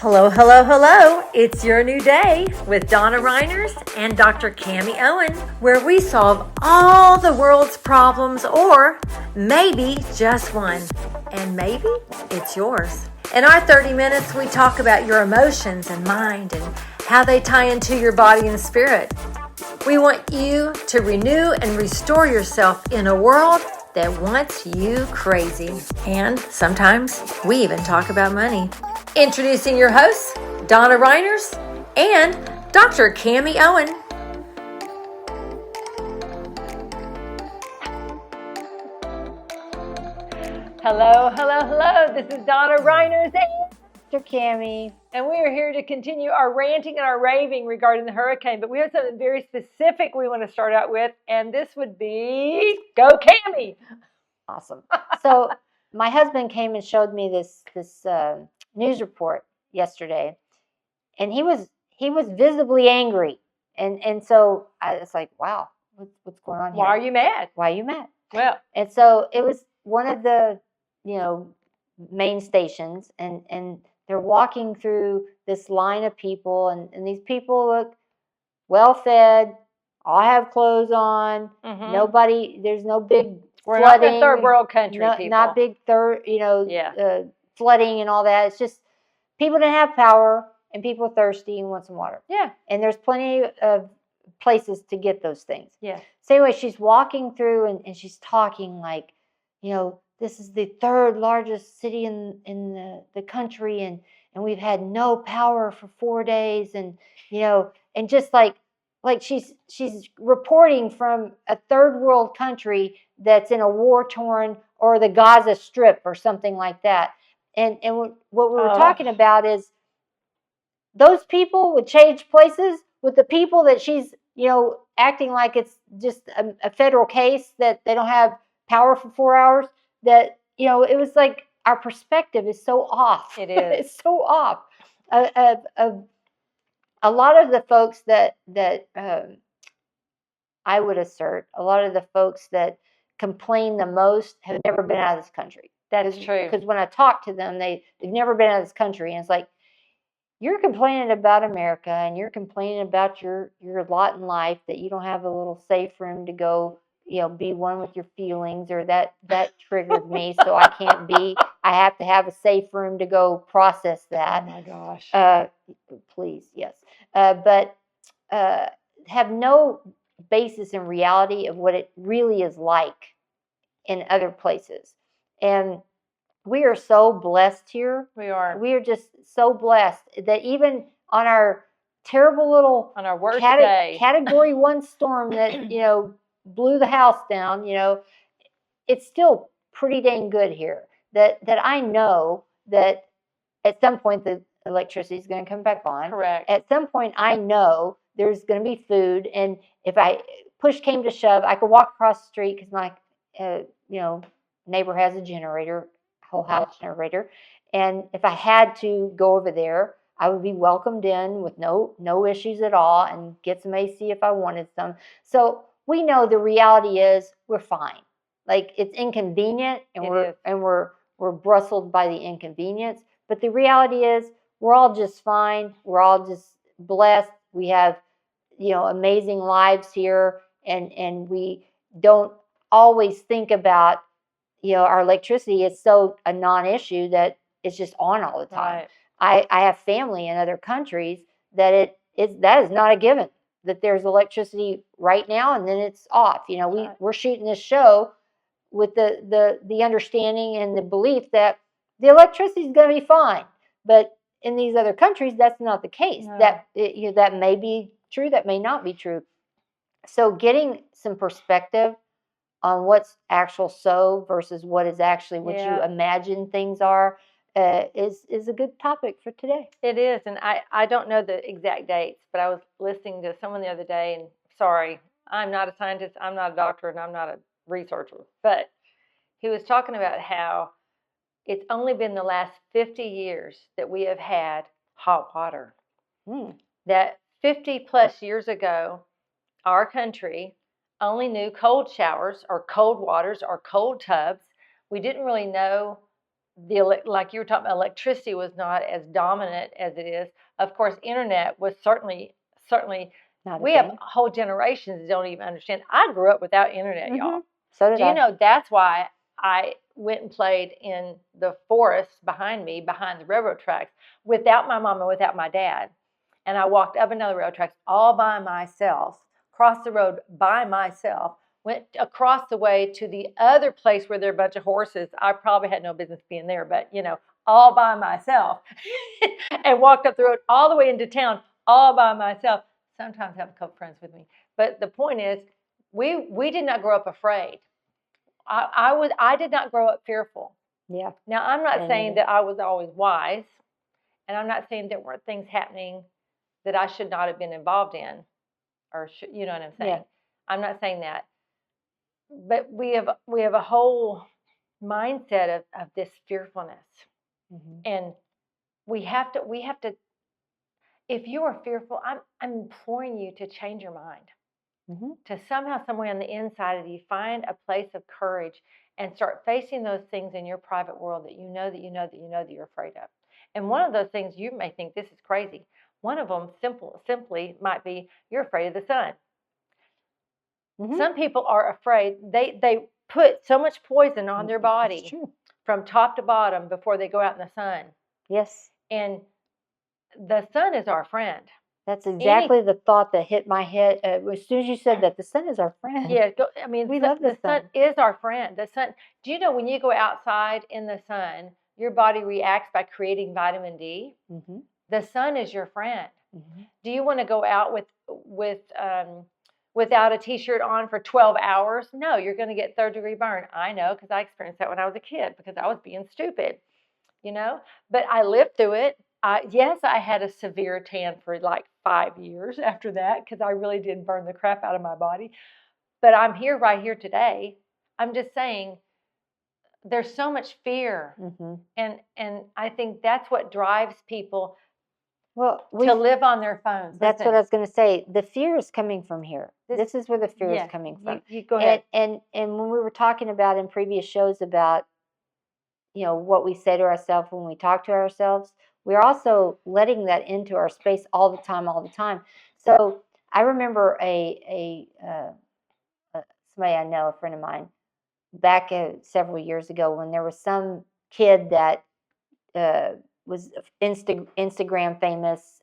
Hello, hello, hello. It's your new day with Donna Reiners and Dr. Cami Owen, where we solve all the world's problems, or maybe just one. And maybe it's yours. In our 30 minutes, we talk about your emotions and mind and how they tie into your body and spirit. We want you to renew and restore yourself in a world that wants you crazy. And sometimes we even talk about money. Introducing your hosts, Donna Reiners and Dr. Cami Owen. Hello, hello, hello. This is Donna Reiners and Dr. Cami. And we are here to continue our ranting and our raving regarding the hurricane. But we have something very specific we want to start out with, and this would be Go Cami. Awesome. So my husband came and showed me this news report yesterday, and he was visibly angry, and so I was like, wow, what's going on here? Why are you mad? Why are you mad? Well, and so it was one of the main stations, and they're walking through this line of people, and these people look well fed, all have clothes on. mm-hmm. Nobody, there's no big We're flooding. not in third world country, people. Not big flooding and all that. It's just people didn't have power, and people are thirsty and want some water. Yeah. And there's plenty of places to get those things. Yeah. So anyway, she's walking through and she's talking like, this is the third largest city in the country, and we've had no power for 4 days, and and just like she's reporting from a third world country that's in a war-torn, or the Gaza Strip or something like that. And what we were talking about is those people would change places with the people that she's acting like it's just a federal case that they don't have power for 4 hours. That it was like our perspective is so off. It is. It's so off. A lot of the folks that I would assert, a lot of the folks that complain the most have never been out of this country. That's true. Because when I talk to them, they've never been out of this country, and it's like, you're complaining about America, and you're complaining about your lot in life, that you don't have a little safe room to go, be one with your feelings, or that triggered me, so I have to have a safe room to go process that. Oh my gosh. Please, yes. But have no basis in reality of what it really is like in other places. And we are so blessed here. We are. We are just so blessed that even on our terrible little, on our worst day, Category 1 storm that blew the house down, it's still pretty dang good here. That I know that at some point the electricity is going to come back on. Correct. At some point, I know there's going to be food, and if push came to shove, I could walk across the street because my neighbor has a generator, whole house generator, and if I had to go over there, I would be welcomed in with no issues at all, and get some AC if I wanted some. So we know the reality is we're fine. Like, it's inconvenient, and we're brustled by the inconvenience, but the reality is we're all just fine. We're all just blessed. We have amazing lives here, and we don't always think about our electricity is so a non-issue that it's just on all the time. Right. I have family in other countries that that is not a given, that there's electricity right now and then it's off. We're shooting this show with the understanding and the belief that the electricity is going to be fine, but in these other countries that's not the case. No. That may be true, that may not be true. So getting some perspective on what's actual versus what is actually what you imagine things are is a good topic for today. It is, and I don't know the exact dates, but I was listening to someone the other day, and sorry, I'm not a scientist, I'm not a doctor, and I'm not a researcher, but he was talking about how it's only been the last 50 years that we have had hot water. That 50 plus years ago, our country only knew cold showers or cold waters or cold tubs. We didn't really know like you were talking about, electricity was not as dominant as it is. Of course, internet was certainly Not a we have thing. whole generations that don't even understand. I grew up without internet, y'all. So did Do you I. know that's why I went and played in the forest behind me, behind the railroad tracks, without my mom and without my dad. And I walked up and down the railroad tracks all by myself, crossed the road by myself, went across the way to the other place where there are a bunch of horses. I probably had no business being there, but all by myself, and walked up the road all the way into town all by myself. Sometimes I have a couple friends with me, but the point is, we did not grow up afraid. I did not grow up fearful. Yeah. Now, I'm not saying that I was always wise, and I'm not saying there weren't things happening that I should not have been involved in, or you know what I'm saying? Yeah. I'm not saying that, but we have a whole mindset of this fearfulness, and we have to. If you are fearful, I'm imploring you to change your mind. To somehow, somewhere on the inside of you, find a place of courage and start facing those things in your private world that you know that you're afraid of. And one of those things, you may think this is crazy. One of them simply might be you're afraid of the sun. Some people are afraid. They put so much poison on their body from top to bottom before they go out in the sun. Yes. And the sun is our friend. That's exactly the thought that hit my head as soon as you said that. The sun is our friend. Yeah, we love the sun is our friend. The sun. Do you know when you go outside in the sun, your body reacts by creating vitamin D? The sun is your friend. Do you want to go out without a t-shirt on for 12 hours? No, you're going to get third-degree burn. I know, because I experienced that when I was a kid because I was being stupid. But I lived through it. Yes, I had a severe tan for like 5 years after that because I really did burn the crap out of my body. But I'm right here today. I'm just saying there's so much fear. And I think that's what drives people to live on their phones. That's what I was going to say. The fear is coming from here. This is where the fear is coming from. You go ahead. And when we were talking about in previous shows about what we say to ourselves when we talk to ourselves, we're also letting that into our space all the time. So I remember somebody I know, a friend of mine, back several years ago when there was some kid that was Instagram famous,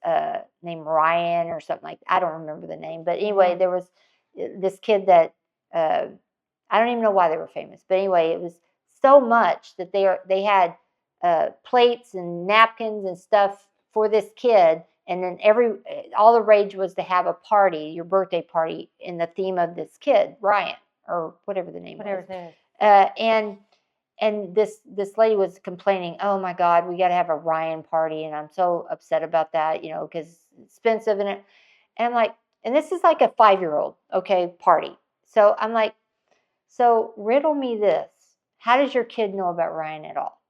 named Ryan or something like that. I don't remember the name, but anyway, there was this kid that I don't even know why they were famous, but anyway, it was so much that they had plates and napkins and stuff for this kid, and then all the rage was to have a party, your birthday party, in the theme of this kid, Ryan, or whatever the name was. And this lady was complaining, oh my God, we got to have a Ryan party, and I'm so upset about that, because it's expensive and I'm like, and this is like a 5-year-old, party. So I'm like, so riddle me this. How does your kid know about Ryan at all?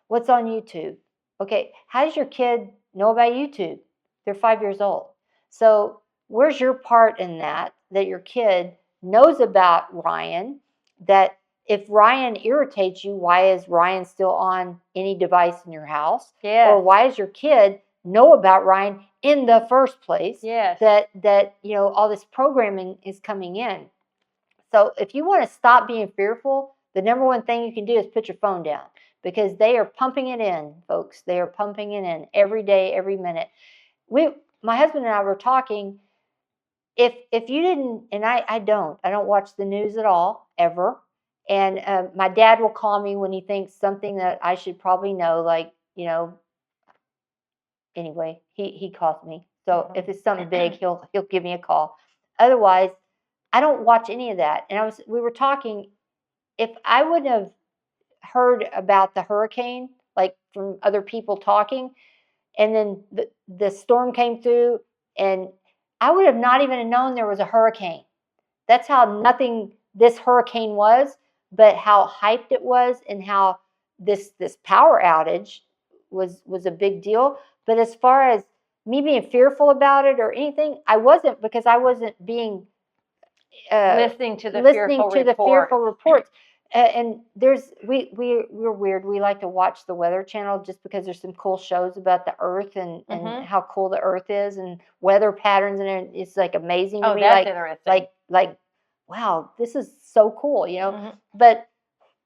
What's on YouTube? Okay, how does your kid know about YouTube? They're 5 years old. So where's your part in that your kid knows about Ryan, that if Ryan irritates you, why is Ryan still on any device in your house? Yes. Or why does your kid know about Ryan in the first place? Yes. That all this programming is coming in. So if you want to stop being fearful, the number one thing you can do is put your phone down, because they are pumping it in, folks. They are pumping it in every day, every minute. My husband and I were talking. If you didn't, and I don't watch the news at all, ever. And my dad will call me when he thinks something that I should probably know, like, anyway, he calls me. So if it's something big, he'll give me a call. Otherwise, I don't watch any of that. And we were talking, if I wouldn't have heard about the hurricane, like from other people talking, and then the storm came through, and I would have not even known there was a hurricane. That's how nothing this hurricane was, but how hyped it was, and how this power outage was a big deal. But as far as me being fearful about it or anything, I wasn't, because I wasn't being listening to the fearful reports. And we're weird. We like to watch the Weather Channel just because there's some cool shows about the Earth and how cool the Earth is and weather patterns, and it's like amazing to me. That's interesting. Like, wow, this is so cool, you know. But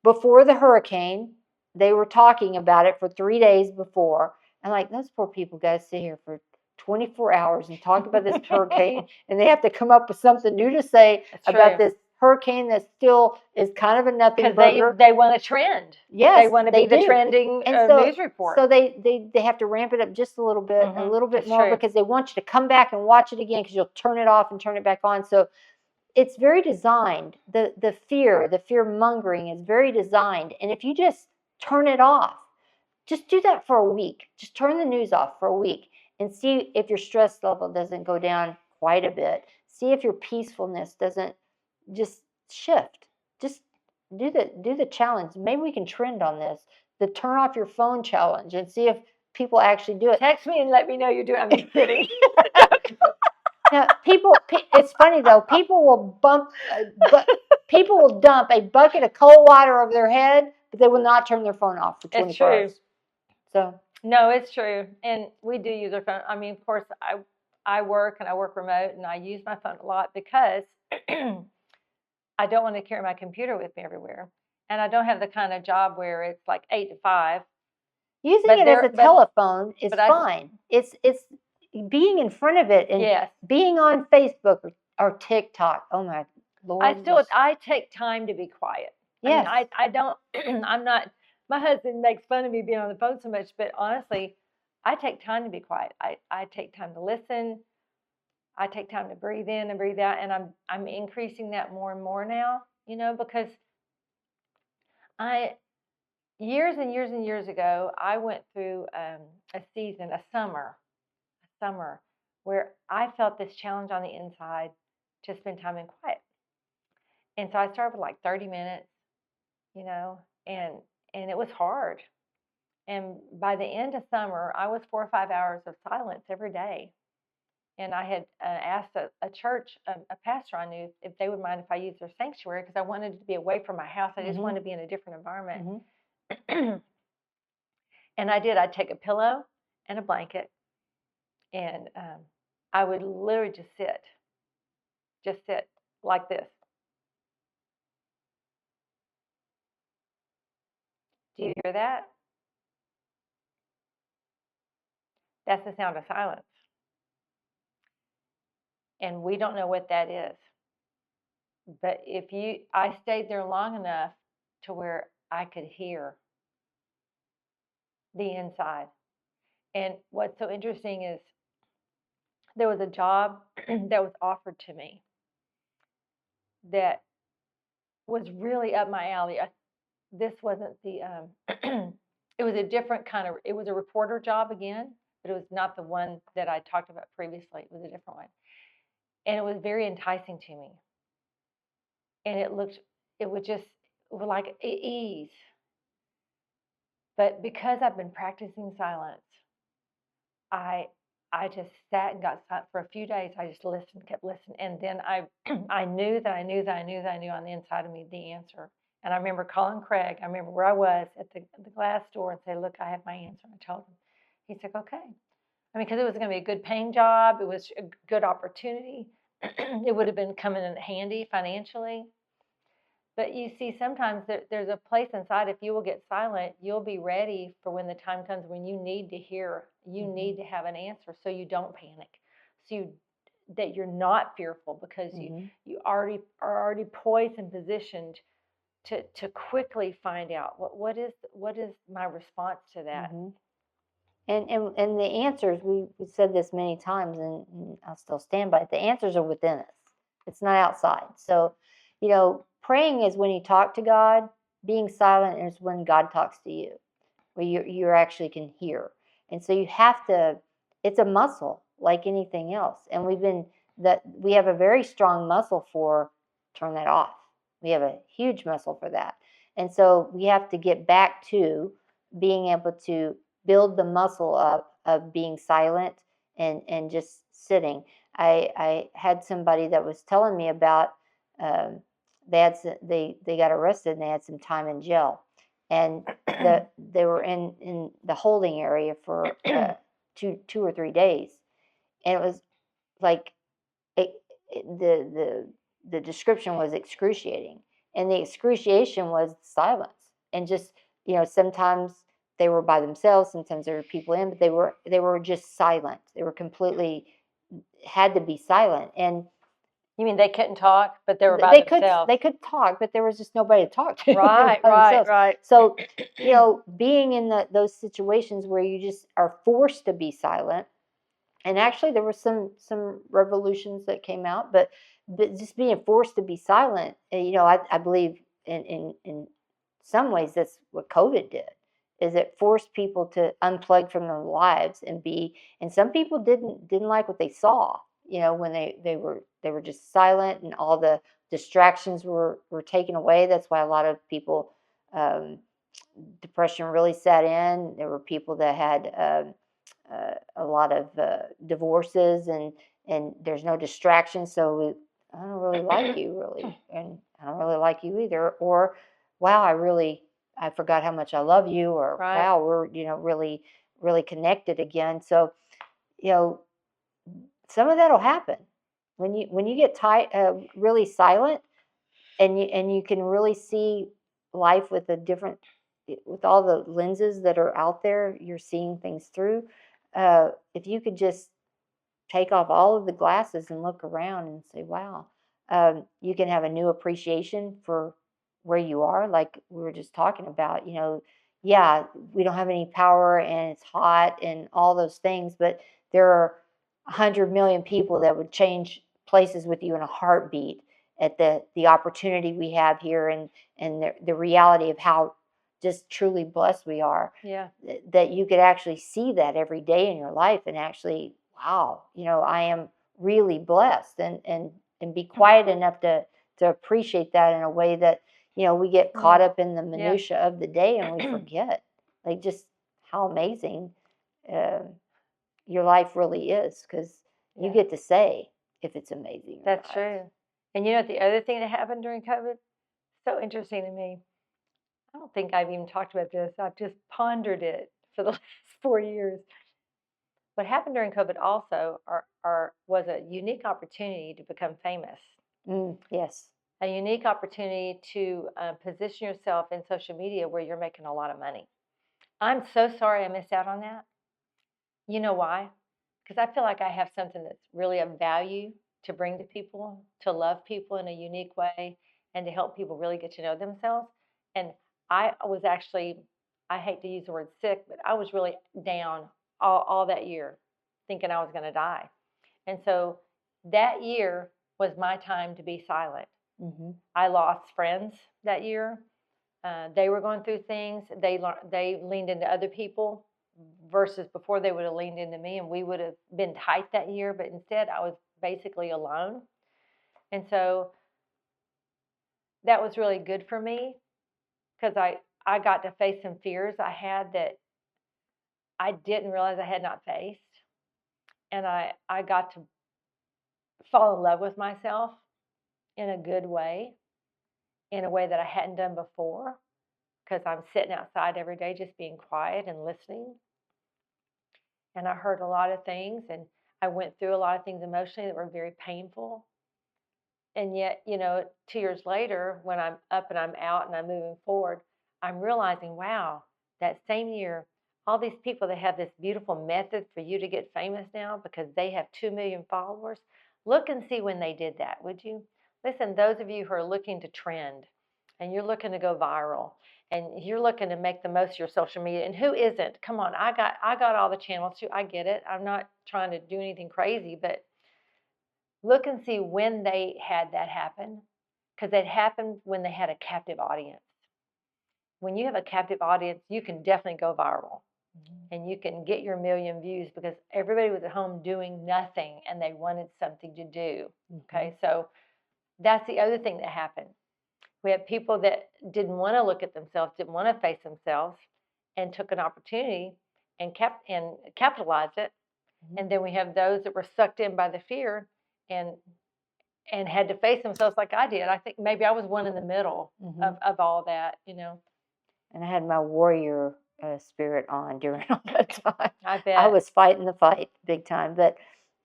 before the hurricane, they were talking about it for 3 days before, and like those poor people got to sit here for 24 hours and talk about this hurricane, and they have to come up with something new to say about this hurricane that still is kind of a nothing burger. They want a trend. Yes, they want to be the trending news report. So they have to ramp it up just a little bit, more, because they want you to come back and watch it again because you'll turn it off and turn it back on. So it's very designed. The fear mongering is very designed. And if you just turn it off, just do that for a week. Just turn the news off for a week and see if your stress level doesn't go down quite a bit. See if your peacefulness doesn't just shift. Just do the challenge. Maybe we can trend on this, the turn off your phone challenge, and see if people actually do it. Text me and let me know you're doing. I'm just kidding. Now, it's funny though. People will dump a bucket of cold water over their head, but they will not turn their phone off for 24 hours. So no, it's true, and we do use our phone. I mean, of course, I work remote, and I use my phone a lot because I don't want to carry my computer with me everywhere, and I don't have the kind of job where it's like 8 to 5. Using it as a telephone is fine. It's being in front of it and being on Facebook or TikTok. Oh my Lord! I take time to be quiet. Yes. I mean, I don't. I'm not. My husband makes fun of me being on the phone so much, but honestly, I take time to be quiet. I take time to listen. I take time to breathe in and breathe out, and I'm increasing that more and more now. You know, because years and years and years ago, I went through a summer where I felt this challenge on the inside to spend time in quiet. And so I started with like 30 minutes, you know, and it was hard. And by the end of summer, I was 4 or 5 hours of silence every day. And I had asked a church, a pastor I knew, if they would mind if I used their sanctuary, because I wanted to be away from my house. I just wanted to be in a different environment. And I did. I'd take a pillow and a blanket, and I would literally just sit like this. Do you hear that? That's the sound of silence. And we don't know what that is. But I stayed there long enough to where I could hear the inside. And what's so interesting is there was a job that was offered to me that was really up my alley. This wasn't the, it was a different kind of, it was a reporter job again, but it was not the one that I talked about previously. It was a different one. And it was very enticing to me. And it was like ease. But because I've been practicing silence, I just sat and got silent for a few days. I just listened, kept listening. And then I knew on the inside of me the answer. And I remember calling Craig. I remember where I was at the glass door and say, look, I have my answer. I told him. He said, okay. I mean, because it was going to be a good paying job. It was a good opportunity. It would have been coming in handy financially. But you see, sometimes there's a place inside. If you will get silent, you'll be ready for when the time comes when you need to hear. You need to have an answer so you don't panic. So that you're not fearful because you are already poised and positioned to quickly find out what is my response to that. And the answers, we said this many times, and I'll still stand by it. The answers are within us. It's not outside. So, you know, praying is when you talk to God. Being silent is when God talks to you, where you actually can hear. And so you have to. It's a muscle like anything else. And we have a very strong muscle for turn that off. We have a huge muscle for that. And so we have to get back to being able to build the muscle up of being silent and just sitting. I had somebody that was telling me about they got arrested and they had some time in jail, and they were in the holding area for 2 or 3 days, and it was like it, the description was excruciating, and the excruciation was silence, and just sometimes they were by themselves, sometimes there were people in, but they were just silent. They were completely had to be silent, and You mean they couldn't talk, but they were by themselves? They could talk, but there was just nobody to talk to. Right. So being in those situations where you just are forced to be silent. And actually, there were some revolutions that came out, but just being forced to be silent, I believe in some ways that's what COVID did, is it forced people to unplug from their lives and be. And some people didn't like what they saw, when they were just silent and all the distractions were taken away. That's why a lot of people, depression really set in. There were people that had a lot of divorces, and there's no distraction, so I don't really like you, really, and I don't really like you either, or wow, I forgot how much I love you, or wow, we're really connected again. So some of that'll happen when you get really silent, and you can really see life with with all the lenses that are out there. You're seeing things through. If you could just take off all of the glasses and look around and say, wow, you can have a new appreciation for where you are. Like we were just talking about, yeah, we don't have any power and it's hot and all those things, but there are 100 million people that would change places with you in a heartbeat at the opportunity we have here, and the reality of how just truly blessed we are. Yeah. That you could actually see that every day in your life, and actually, wow, I am really blessed, and be quiet enough to appreciate that in a way that, we get caught up in the minutia of the day, and we forget like just how amazing your life really is, because you get to say if it's amazing. That's true. And the other thing that happened during COVID, so interesting to me. I don't think I've even talked about this. I've just pondered it for the last 4 years. What happened during COVID also was a unique opportunity to become famous. Yes. A unique opportunity to position yourself in social media where you're making a lot of money. I'm so sorry I missed out on that. You know why? Because I feel like I have something that's really of value to bring to people, to love people in a unique way, and to help people really get to know themselves. And I was actually, I hate to use the word sick, but I was really down all that year, thinking I was going to die. And so that year was my time to be silent. Mm-hmm. I lost friends that year. They were going through things. They leaned into other people versus before they would have leaned into me, and we would have been tight that year. But instead, I was basically alone. And so that was really good for me, because I got to face some fears I had that I didn't realize I had not faced. And I got to fall in love with myself in a good way, in a way that I hadn't done before, because I'm sitting outside every day just being quiet and listening. And I heard a lot of things, and I went through a lot of things emotionally that were very painful. And yet, 2 years later, when I'm up and I'm out and I'm moving forward, I'm realizing, wow, that same year, all these people that have this beautiful method for you to get famous now because they have 2 million followers, look and see when they did that, would you? Listen, those of you who are looking to trend and you're looking to go viral and you're looking to make the most of your social media, and who isn't? Come on, I got all the channels too. I get it. I'm not trying to do anything crazy, but look and see when they had that happen, because it happened when they had a captive audience. When you have a captive audience, you can definitely go viral. Mm-hmm. And you can get your million views because everybody was at home doing nothing and they wanted something to do. Mm-hmm. Okay, so that's the other thing that happened. We had people that didn't want to look at themselves, didn't want to face themselves, and took an opportunity and capitalized it. Mm-hmm. And then we have those that were sucked in by the fear and and had to face themselves like I did. I think maybe I was one in the middle of all that, And I had my warrior spirit on during all that time. I bet. I was fighting the fight big time. But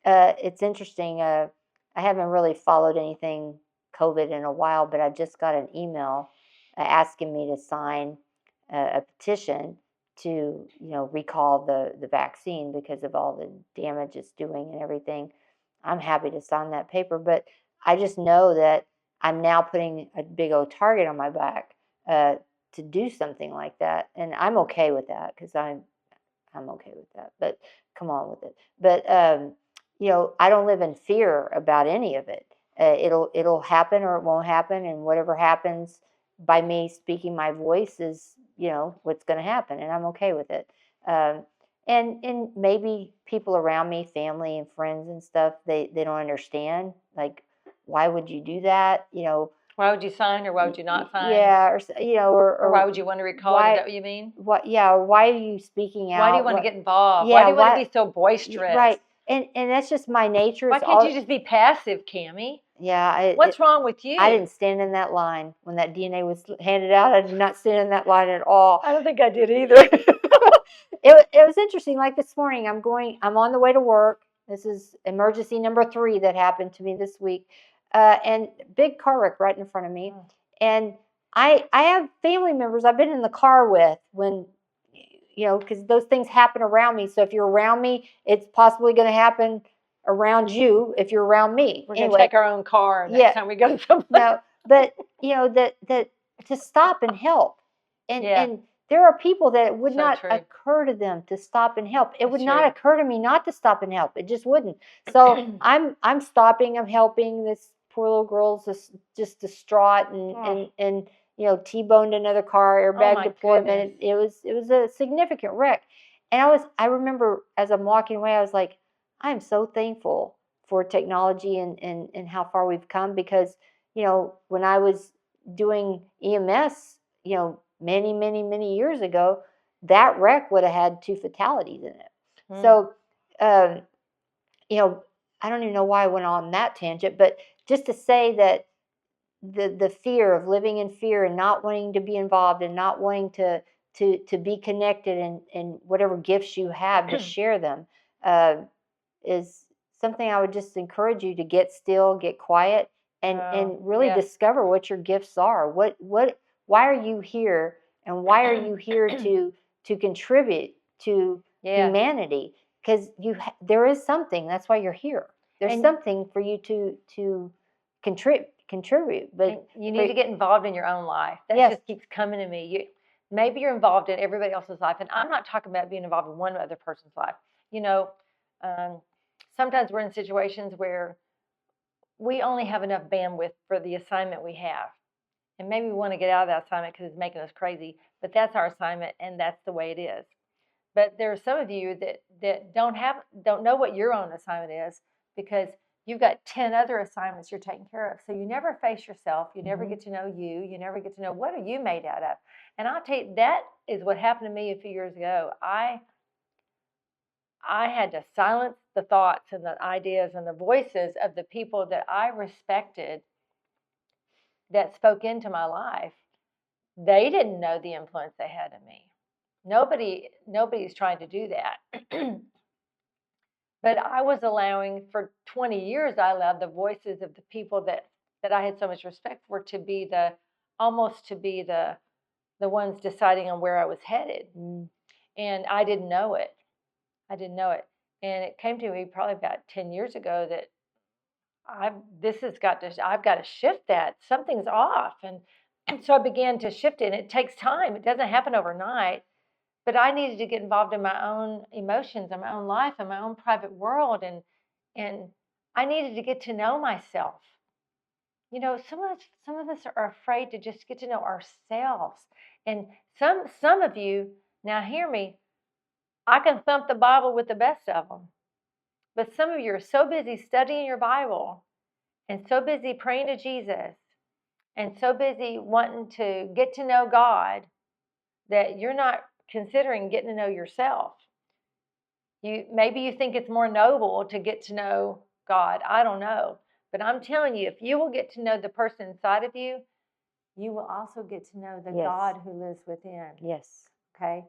it's interesting. I haven't really followed anything COVID in a while, but I just got an email asking me to sign a petition to, recall the vaccine because of all the damage it's doing and everything. I'm happy to sign that paper, but I just know that I'm now putting a big old target on my back to do something like that, and I'm okay with that because I'm okay with that. But come on with it. But I don't live in fear about any of it. It'll happen or it won't happen, and whatever happens by me speaking my voice is what's going to happen, and I'm okay with it. And maybe people around me, family and friends and stuff, they don't understand. Like, why would you do that? Why would you sign, or why would you not sign? Yeah, or why would you want to recall it? Is that what you mean? What? Yeah. Why are you speaking out? Why do you want to get involved? Yeah, why do you want to be so boisterous? Right. And that's just my nature. Why can't you just be passive, Cammie? Yeah. What's wrong with you? I didn't stand in that line when that DNA was handed out. I did not stand in that line at all. I don't think I did either. It was interesting. Like this morning, I'm on the way to work. This is emergency number 3 that happened to me this week. And big car wreck right in front of me. And I have family members I've been in the car with when, because those things happen around me. So if you're around me, it's possibly going to happen around you if you're around me. We're going to take our own car next time we go someplace. No, but, that to stop and help. And there are people that it would not occur to them to stop and help. It would not occur to me not to stop and help. It just wouldn't. So I'm stopping. I'm helping. This poor little girl's just distraught and T-boned another car, airbag deployment. It was a significant wreck. And I remember as I'm walking away, I was like, I am so thankful for technology and how far we've come, because when I was doing EMS, many, many, many years ago, that wreck would have had 2 fatalities in it. So, I don't even know why I went on that tangent, but just to say that the fear of living in fear and not wanting to be involved and not wanting to be connected and whatever gifts you have to share them is something I would just encourage you to get still, get quiet, and really discover what your gifts are. Why are you here, and why are you here to contribute to humanity? Because there is something. That's why you're here. There's something for you to contribute. But you need to get involved in your own life. That just keeps coming to me. Maybe you're involved in everybody else's life, and I'm not talking about being involved in one other person's life. Sometimes we're in situations where we only have enough bandwidth for the assignment we have. And maybe we want to get out of that assignment because it's making us crazy, but that's our assignment, and that's the way it is. But there are some of you that don't know what your own assignment is, because you've got 10 other assignments you're taking care of. So you never face yourself. You never get to know you. You never get to know what are you made out of. And I'll tell you, that is what happened to me a few years ago. I had to silence the thoughts and the ideas and the voices of the people that I respected that spoke into my life. They didn't know the influence they had on me. Nobody's trying to do that. But I was allowing, for 20 years, I allowed the voices of the people that I had so much respect for to be the ones deciding on where I was headed. And I didn't know it. And it came to me probably about 10 years ago that I've got to shift that. Something's off. And so I began to shift it. And it takes time. It doesn't happen overnight. But I needed to get involved in my own emotions and my own life and my own private world. And I needed to get to know myself. Some of us are afraid to just get to know ourselves. And some of you, now hear me, I can thump the Bible with the best of them. But some of you are so busy studying your Bible and so busy praying to Jesus and so busy wanting to get to know God that you're not considering getting to know yourself. Maybe you think it's more noble to get to know God. I don't know. But I'm telling you, if you will get to know the person inside of you, you will also get to know the Yes. God who lives within. Yes. Okay?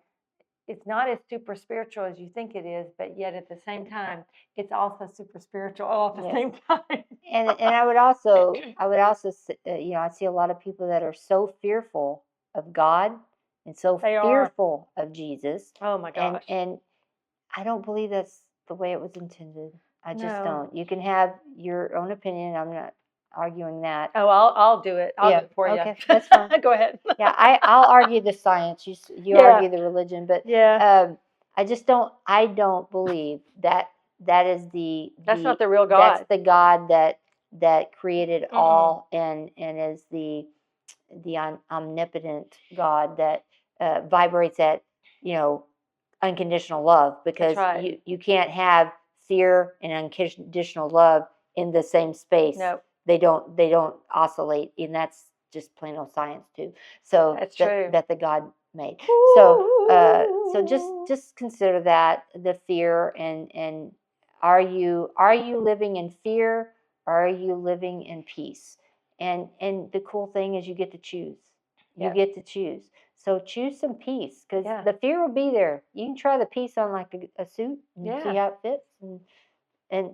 It's not as super spiritual as you think it is, but yet at the same time, it's also super spiritual all at the Yes. same time. And I would also I see a lot of people that are so fearful of God and so They are. fearful of Jesus. Oh my gosh. And I don't believe that's the way it was intended. I just No. don't. You can have your own opinion. I'm not arguing that. Oh, I'll do it. I'll Yeah, do it for you. okay, that's fine. Go ahead. Yeah, I'll argue the science. You Yeah. argue the religion, but Yeah. I just don't. I don't believe that is That's not the real God. That's the God that created all and is the omnipotent God that vibrates at unconditional love, because That's right. you can't have fear and unconditional love in the same space. No. They don't oscillate, and that's just plain old science too. So That's true. that the God made. So just consider that, the fear, and are you living in fear, or are you living in peace? And the cool thing is you get to choose. You Yes. get to choose. So choose some peace, because Yeah. the fear will be there. You can try the peace on like a suit and see Yeah. how it fits,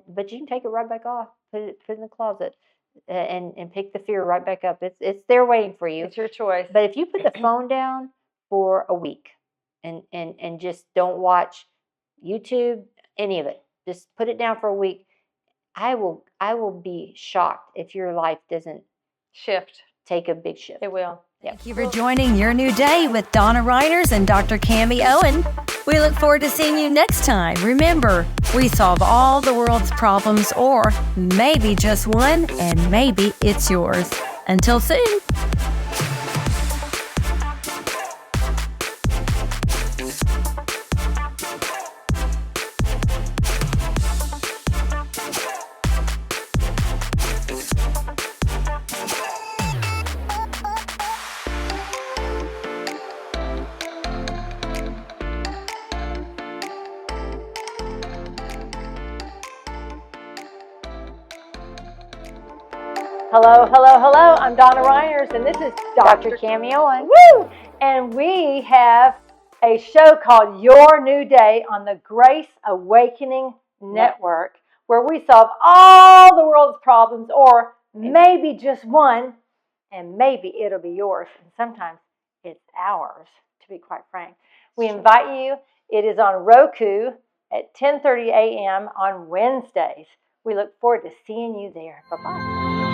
but you can take it right back off, put it in the closet, and pick the fear right back up. It's there waiting for you. It's your choice. But if you put the phone down for a week and just don't watch YouTube, any of it, just put it down for a week, I will be shocked if your life doesn't Shift. take a big shift. It will. Thank you for joining Your New Day with Donna Reiners and Dr. Cami Owen. We look forward to seeing you next time. Remember, we solve all the world's problems, or maybe just one, and maybe it's yours. Until soon. Hello, hello, hello. I'm Donna Reiners, and this is Dr. Cami Owen. Woo! And we have a show called Your New Day on the Grace Awakening Network, where we solve all the world's problems, or maybe just one, and maybe it'll be yours. And sometimes it's ours, to be quite frank. We invite you. It is on Roku at 10:30 a.m. on Wednesdays. We look forward to seeing you there. Bye-bye.